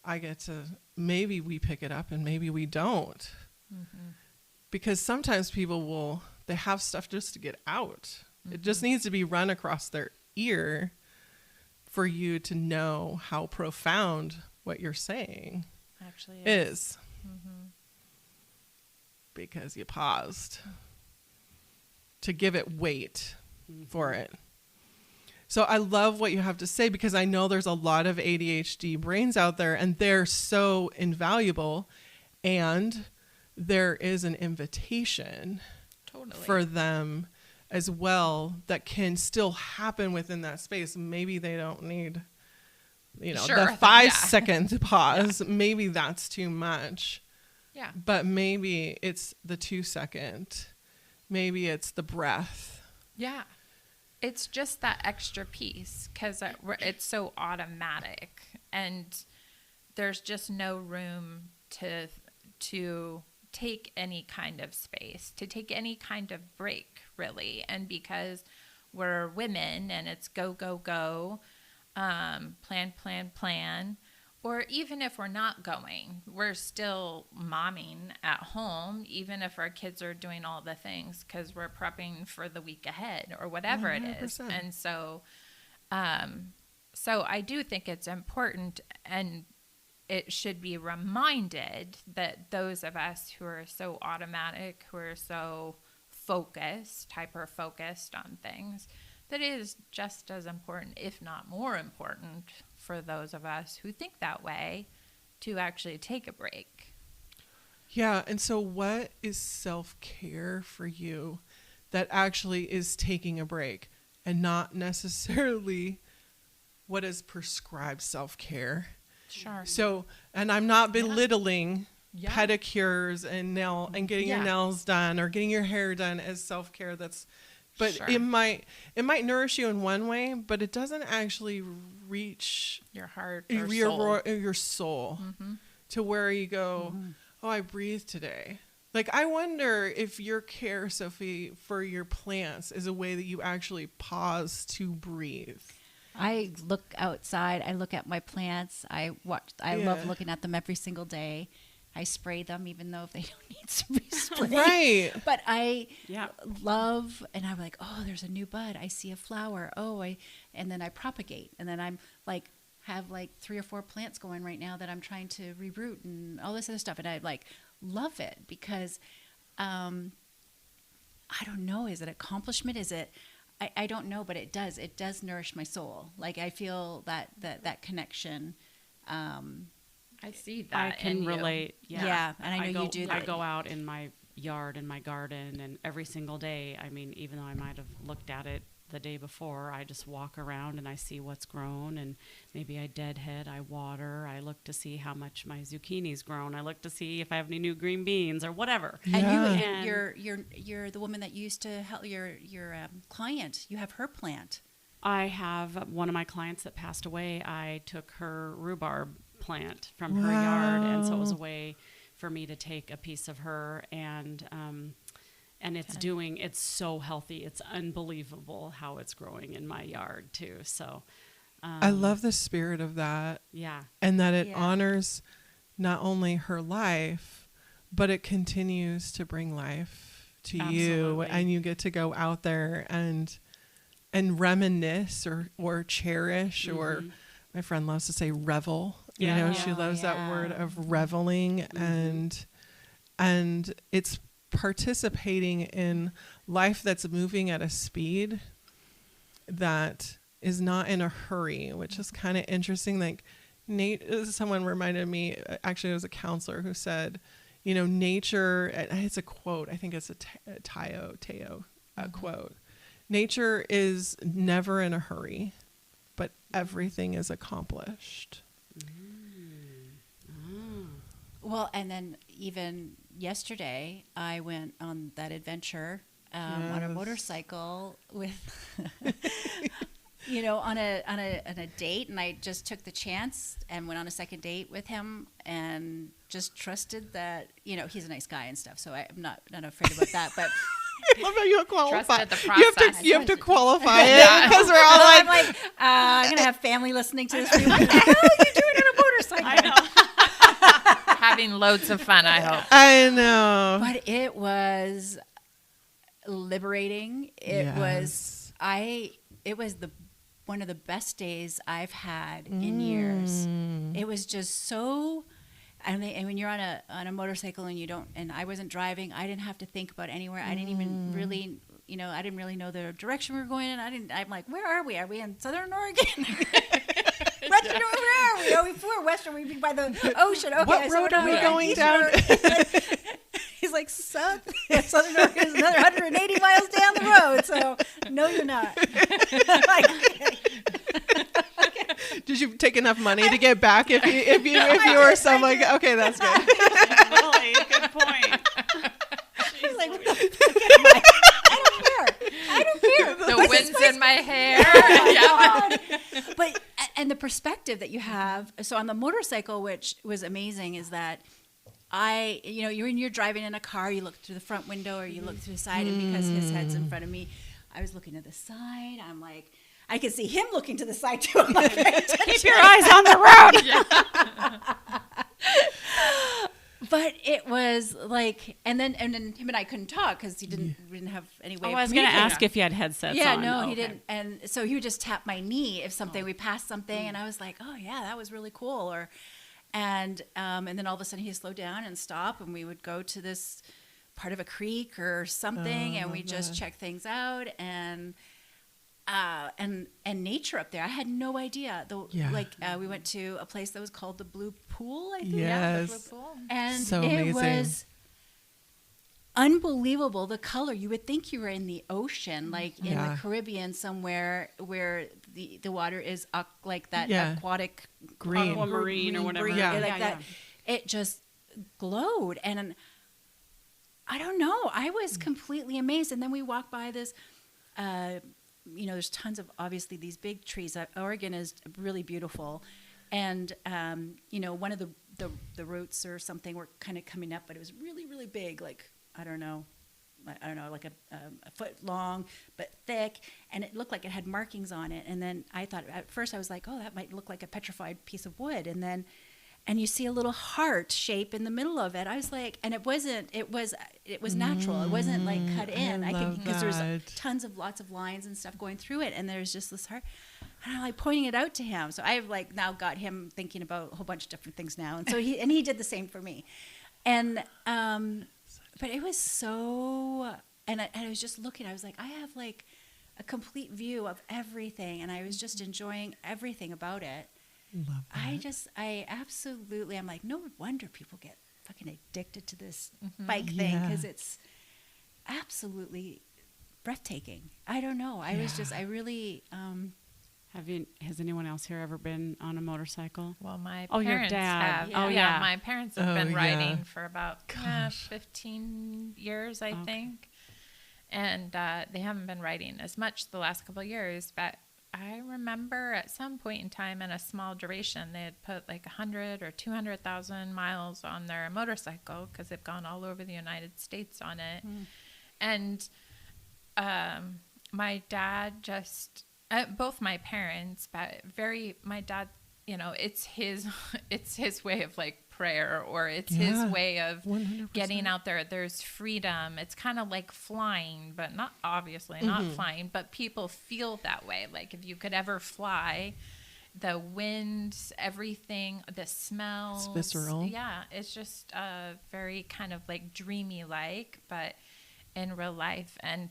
I get to, maybe we pick it up and maybe we don't. Mm-hmm. Because sometimes people they have stuff just to get out. Mm-hmm. It just needs to be run across their ear for you to know how profound what you're saying actually is. Mm-hmm. Because you paused to give it weight for it. So I love what you have to say, because I know there's a lot of ADHD brains out there, and they're so invaluable. And there is an invitation for them as well that can still happen within that space. Maybe they don't need, the 5-second pause. Yeah. Maybe that's too much. Yeah. But maybe it's the 2-second. Maybe it's the breath. Yeah. It's just that extra piece, because it's so automatic, and there's just no room to take any kind of space, to take any kind of break, really. And because we're women and it's go, go, go, plan, or even if we're not going, we're still momming at home, even if our kids are doing all the things, because we're prepping for the week ahead or whatever 100%. It is. And so I do think it's important, and it should be reminded that those of us who are so automatic, who are so focused, hyper-focused on things, that it is just as important, if not more important, for those of us who think that way to actually take a break. Yeah. And so what is self-care for you that actually is taking a break, and not necessarily what is prescribed self-care? Sure. So, and I'm not belittling pedicures and getting your nails done or getting your hair done as self-care. But sure. it might nourish you in one way, but it doesn't actually reach your heart or your soul mm-hmm. to where you go, mm-hmm. oh, I breathed today. Like, I wonder if your care, Sofie, for your plants is a way that you actually pause to breathe. I look outside. I look at my plants. I love looking at them every single day. I spray them, even though if they don't need to be sprayed. Right. But I love, and I'm like, oh, there's a new bud. I see a flower. And then I propagate. And then I'm like, have like 3 or 4 plants going right now that I'm trying to reroot and all this other stuff. And I like love it because, I don't know, is it accomplishment? Is it, I don't know, but it does nourish my soul. Like I feel that connection. I see that. I can relate. Yeah. And I know you do that. I go out in my yard and my garden, and every single day, I mean, even though I might have looked at it the day before, I just walk around and I see what's grown, and maybe I deadhead, I water, I look to see how much my zucchini's grown, I look to see if I have any new green beans or whatever. Yeah. And you're the woman that used to help your client. You have her plant. I have one of my clients that passed away. I took her rhubarb plant from her yard, and so it was a way for me to take a piece of her, and it's so healthy. It's unbelievable how it's growing in my yard too. So I love the spirit of that. Yeah. And that it honors not only her life, but it continues to bring life to you, and you get to go out there and reminisce or cherish, mm-hmm. or my friend loves to say revel. You know, she loves that word of reveling, mm-hmm. and it's participating in life that's moving at a speed that is not in a hurry, which is kind of interesting. Like someone reminded me, actually it was a counselor who said, you know, nature, it's a quote, I think it's a Teo mm-hmm. quote. Nature is never in a hurry, but everything is accomplished. Well, and then even yesterday, I went on that adventure on a Yes. motorcycle with, you know, on a date, and I just took the chance and went on a second date with him, and just trusted that, you know, he's a nice guy and stuff, so I'm not afraid about that, but. I love how you qualify. Trusted the You have to process. qualify it because we're all I'm like, like, I'm gonna have family listening to this. What the hell are you doing on a motorcycle? I know. Having loads of fun, I hope. I know. But it was liberating. It was one of the best days I've had in years. It was just so. And when you're on a motorcycle and you don't, and I wasn't driving, I didn't have to think about anywhere. I didn't even really, you know, I didn't really know the direction we were going in. I'm like, where are we? Are we in Southern Oregon? Western, where are we? Are we for Western? We'd be by the ocean. Okay, What road are we going East down? road. He's like, Southern Oregon is another 180 miles down the road. So no, you're not. Like, okay. Did you take enough money to get back if you were some like, okay, that's good. Really good point. I was like, what the fuck am I? I don't care. The wind's in my hair. Yeah. But and the perspective that you have, so on the motorcycle, which was amazing, is that you're driving in a car, you look through the front window or you look through the side, and because his head's in front of me, I was looking to the side. I'm like, I could see him looking to the side too. I'm like, Keep your eyes on the road. But it was like, and then him and I couldn't talk because we didn't have any way. Oh, of I was going to communicating. ask if you had headsets Yeah, on. no, Oh, he okay. didn't. And so he would just tap my knee if we passed something, and I was like, oh yeah, that was really cool. And then all of a sudden he slowed down and stopped, and we would go to this part of a creek or something, and we just check things out, and nature up there. I had no idea. We went to a place that was called the Blue Pool, I think. Yes. And So it amazing. was unbelievable, the color. You would think you were in the ocean, like in the Caribbean somewhere where the water is like that aquatic Green. Aquamarine or whatever. green, Yeah. like Yeah, that. It just glowed, and I don't know. I was completely amazed. And then we walked by this. There's tons of obviously these big trees. Oregon is really beautiful, and one of the roots or something were kind of coming up, but it was really, really big, like I don't know, like a foot long but thick, and it looked like it had markings on it. And then I thought at first I was like, oh, that might look like a petrified piece of wood, and you see a little heart shape in the middle of it. I was like, and it was natural. It wasn't like cut in. Because there's lots of lines and stuff going through it, and there's just this heart. And I'm like pointing it out to him. So I've like now got him thinking about a whole bunch of different things now. And so he did the same for me. And but it was so, and I was just looking. I was like, I have like a complete view of everything, and I was just enjoying everything about it. Love that. I absolutely, I'm like, no wonder people get fucking addicted to this bike thing, because it's absolutely breathtaking. I don't know. I really. Has anyone else here ever been on a motorcycle? Well, my your parents dad. have. Oh, yeah. My parents have been yeah. riding for about 15 years, I think. And they haven't been riding as much the last couple of years, but I remember at some point in time in a small duration, they had put like 100 or 200,000 miles on their motorcycle because they've gone all over the United States on it. And my dad just, both my parents, but my dad, it's his way of like prayer, or it's his way of 100%. getting out there. There's freedom. It's kind of like flying, but not flying, but people feel that way. Like if you could ever fly, the wind, everything, the smells. It's visceral. Yeah. It's just very kind of like dreamy like, but in real life. And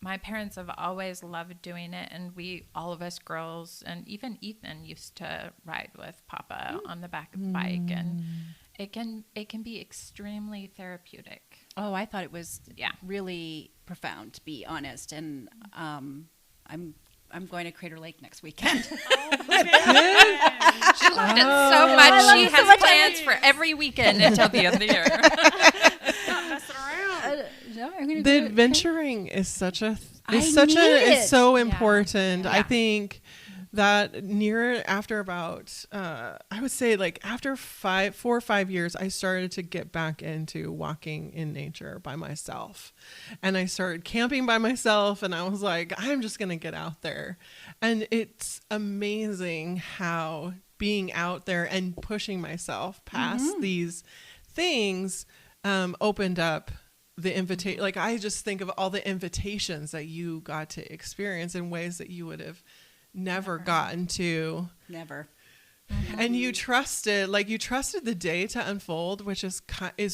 my parents have always loved doing it, and all of us girls, and even Ethan used to ride with Papa on the back of the bike, it can be extremely therapeutic. Oh, I thought it was Yeah. really profound, to be honest. And I'm going to Crater Lake next weekend. She loved it so much. She has plans for every weekend until the end of the year. Not messing around. No, I'm gonna The go- adventuring is such a I is such need a it. is so Yeah. important. I Yeah. think that after about I would say like after 4 or 5 years, I started to get back into walking in nature by myself, and I started camping by myself, and I was like, I'm just gonna get out there. And it's amazing how being out there and pushing myself past these things opened up the invitation. Like, I just think of all the invitations that you got to experience in ways that you would have never gotten to. Never. And you trusted the day to unfold, which is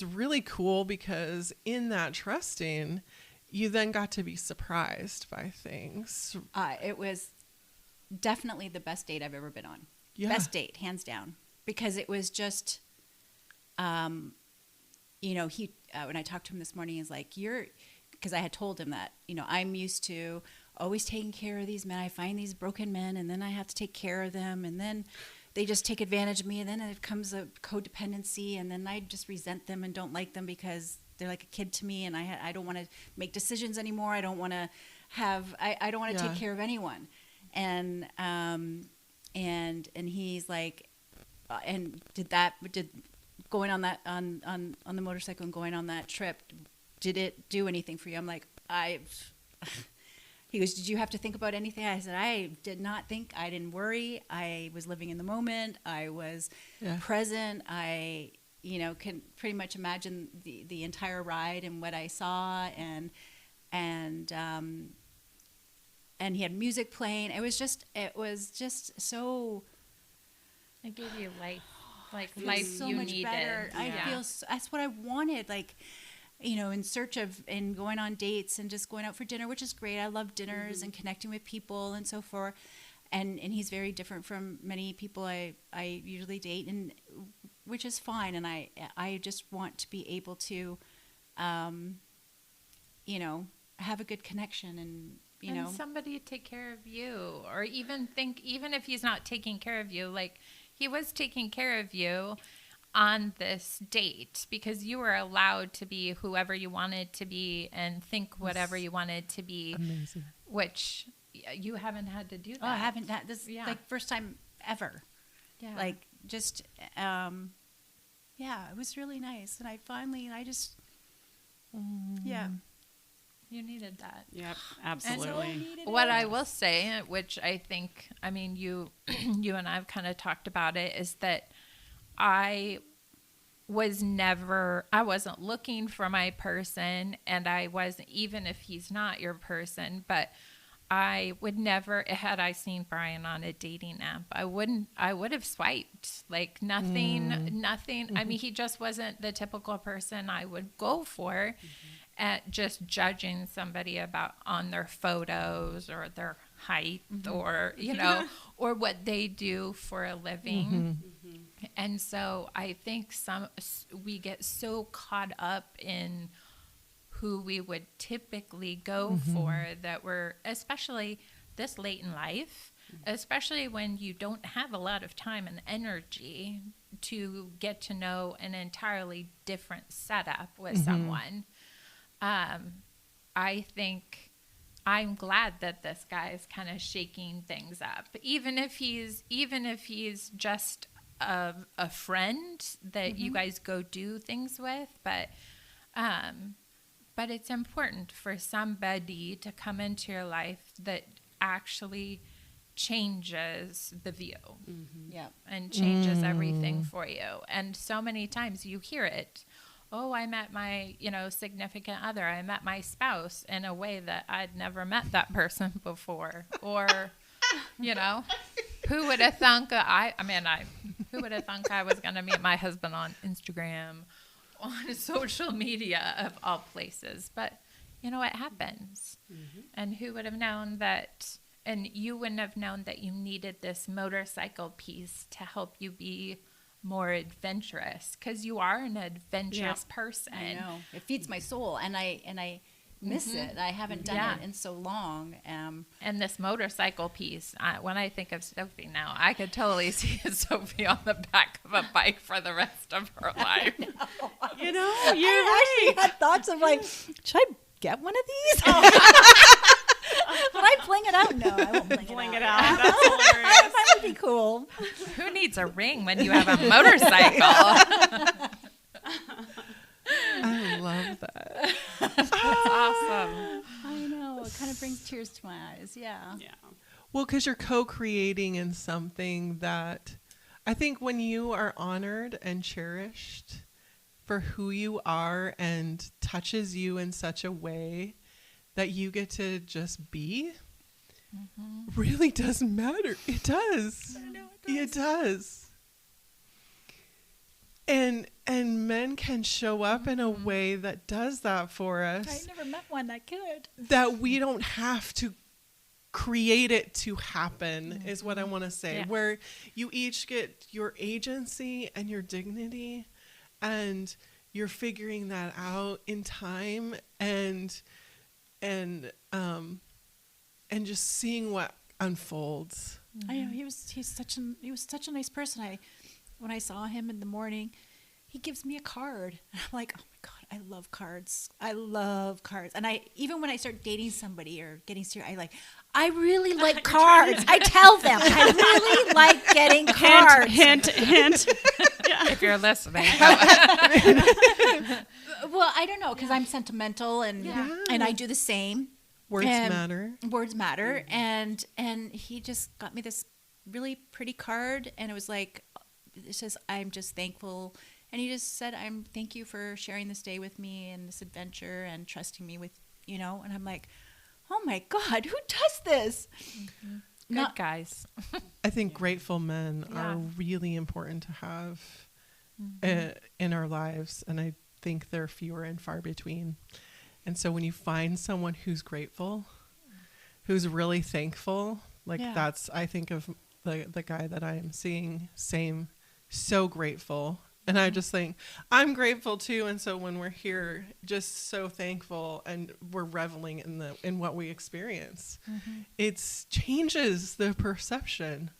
really cool, because in that trusting, you then got to be surprised by things. It was definitely the best date I've ever been on. Yeah. Best date, hands down. Because it was just, he, when I talked to him this morning, he's like, because I had told him that, I'm used to always taking care of these men. I find these broken men, and then I have to take care of them, and then they just take advantage of me, and then it comes a codependency, and then I just resent them and don't like them because they're like a kid to me, and I don't want to make decisions anymore. I don't want to I don't want to take care of anyone. And he's like, and did going on that on the motorcycle and going on that trip, did it do anything for you? I'm like, he goes, did you have to think about anything? I said, I did not think. I didn't worry. I was living in the moment. I was present. I, can pretty much imagine the entire ride and what I saw, and he had music playing. It was just so. It gave you life, like Feels life so you much needed. better. I Yeah. feel that's what I wanted. Like, in search of and going on dates and just going out for dinner, which is great. I love dinners and connecting with people and so forth. And he's very different from many people I usually date, and which is fine. And I just want to be able to, have a good connection and somebody take care of you, or even if he's not taking care of you, like he was taking care of you on this date, because you were allowed to be whoever you wanted to be and think whatever you wanted to be. Amazing. Which you haven't had to do that. Oh, I haven't done this. Yeah. Like first time ever. Yeah. Like just, it was really nice. And I just, You needed that. Yep, absolutely. What I will say, which I think, you and I have kind of talked about it, is that I wasn't looking for my person, and I wasn't, even if he's not your person, but I would never, had I seen Brian on a dating app, I would have swiped, like nothing. I mean, he just wasn't the typical person I would go for at just judging somebody on their photos or their height or, or what they do for a living. And so I think we get so caught up in who we would typically go for, that we're, especially this late in life, especially when you don't have a lot of time and energy to get to know an entirely different setup with someone. I think I'm glad that this guy is kind of shaking things up, even if he's just a friend that you guys go do things with, but it's important for somebody to come into your life that actually changes the view and changes everything for you. And so many times you hear it. Oh, I met my, significant other. I met my spouse in a way that I'd never met that person before. Or, who would have thunk who would have thunk I was going to meet my husband on Instagram, on social media of all places? But, it happens. And who would have known that, and you wouldn't have known that you needed this motorcycle piece to help you be more adventurous, because you are an adventurous person. I know. It feeds my soul, and I miss it. I haven't done it in so long. And this motorcycle piece, when I think of Sofie now, I could totally see Sofie on the back of a bike for the rest of her life. You know, I actually had thoughts of like, should I get one of these? Would I bling it out? No, I won't bling it out. That's hilarious. That would be cool. Who needs a ring when you have a motorcycle? I love that. That's awesome. I know. It kind of brings tears to my eyes. Yeah. Yeah. Well, because you're co-creating in something that I think when you are honored and cherished for who you are and touches you in such a way that you get to just be, really doesn't matter. It does. I know It does. And men can show up in a way that does that for us. I never met one that could. That we don't have to create it to happen, is what I want to say. Yeah. Where you each get your agency and your dignity, and you're figuring that out in time, and just seeing what unfolds. I know he was such a nice person. When I saw him in the morning, he gives me a card. I'm like, oh my God, I love cards. I love cards. And even when I start dating somebody or getting serious, I really like cards. I tell them I really like getting cards. Hint. Yeah. If you're listening. Well, I don't know, because I'm sentimental and I do the same. Words And matter. Words matter. And he just got me this really pretty card, and it was like, it says, I'm just thankful. And he just said, thank you for sharing this day with me and this adventure and trusting me with, and I'm like, oh my God, who does this? Good guys. I think grateful men are really important to have in our lives, and I think they're fewer and far between. And so when you find someone who's grateful, who's really thankful, that's, I think of the guy that I am seeing, same, so grateful. And I just think I'm grateful too. And so when we're here, just so thankful, and we're reveling in what we experience, it changes the perception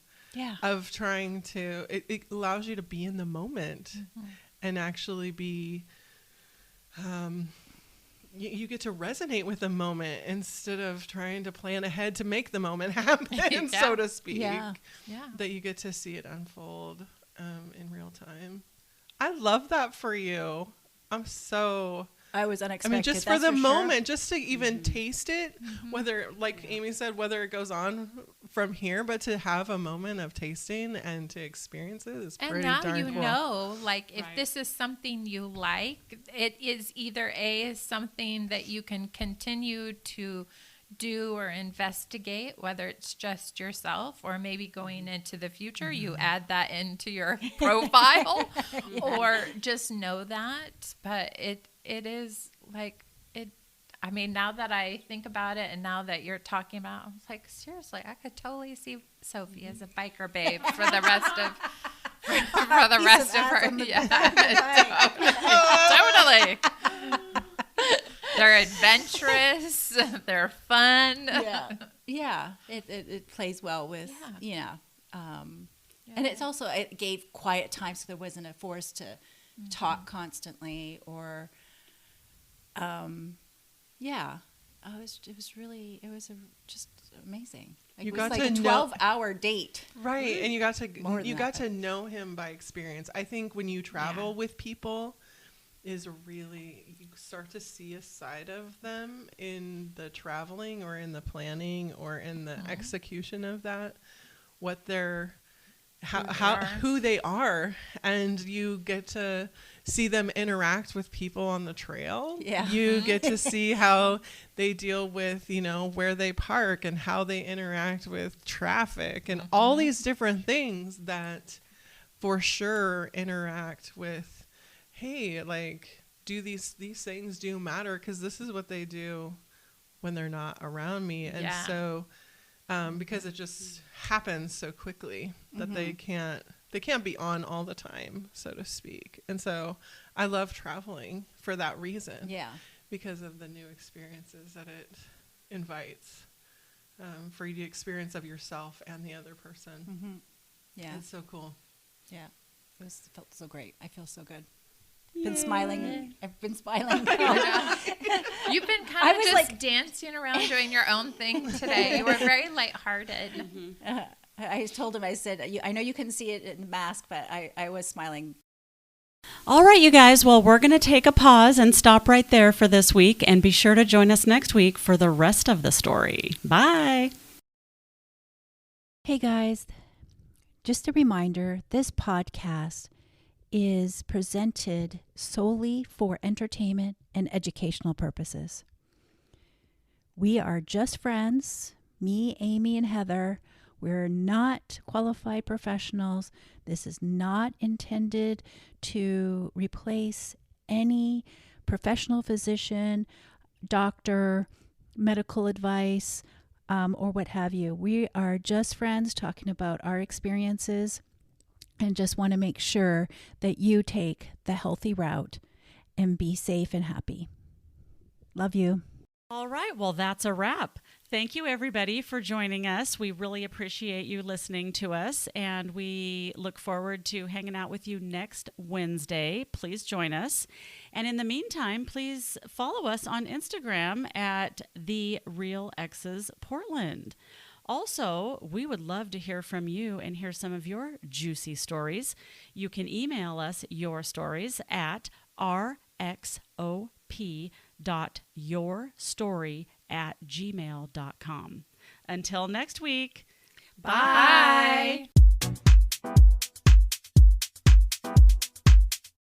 of trying to, it allows you to be in the moment and actually be, you get to resonate with the moment instead of trying to plan ahead to make the moment happen, so to speak. Yeah. That you get to see it unfold in real time. I love that for you. I was unexpected. I mean, just for the moment, just to even taste it, whether, like Amy said, whether it goes on from here, but to have a moment of tasting and to experience it is pretty darn cool. And now you know, if this is something you like, it is either something that you can continue to do or investigate, whether it's just yourself or maybe going into the future, you add that into your profile or just know that. But it is I mean, now that I think about it and now that you're talking about, I'm like, seriously, I could totally see Sofie as a biker babe for the rest of her. Yeah, totally. They're adventurous. They're fun. Yeah. It plays well with, and it's also, it gave quiet time, so there wasn't a force to talk constantly or, it was just amazing. You it was got like to a know- 12-hour date. Right, and you got that, to know him by experience. I think when you travel with people, is really, you start to see a side of them in the traveling or in the planning or in the execution of that, what they're, who they are, and you get to see them interact with people on the trail. Yeah. You get to see how they deal with, where they park and how they interact with traffic and all these different things that for sure interact with, hey, do these things do matter, because this is what they do when they're not around me. And so because it just happens so quickly that they can't be on all the time, so to speak. And so I love traveling for that reason. Yeah. Because of the new experiences that it invites for you to experience of yourself and the other person. Mm-hmm. Yeah. It's so cool. Yeah. Felt so great. I feel so good. Been smiling. I've been smiling. You've been I kind of was just like- dancing around doing your own thing today. You were very lighthearted. I told him, I said, I know you couldn't see it in the mask, but I was smiling. All right, you guys. Well, we're going to take a pause and stop right there for this week. And be sure to join us next week for the rest of the story. Bye. Hey, guys. Just a reminder, this podcast is presented solely for entertainment and educational purposes. We are just friends, me, Amy, and Heather. We're not qualified professionals. This is not intended to replace any professional physician, doctor, medical advice, or what have you. We are just friends talking about our experiences and just want to make sure that you take the healthy route and be safe and happy. Love you. All right. Well, that's a wrap. Thank you, everybody, for joining us. We really appreciate you listening to us, and we look forward to hanging out with you next Wednesday. Please join us. And in the meantime, please follow us on Instagram at The Real Exes Portland. Also, we would love to hear from you and hear some of your juicy stories. You can email us your stories at rxop.yourstory@gmail.com. Until next week, bye.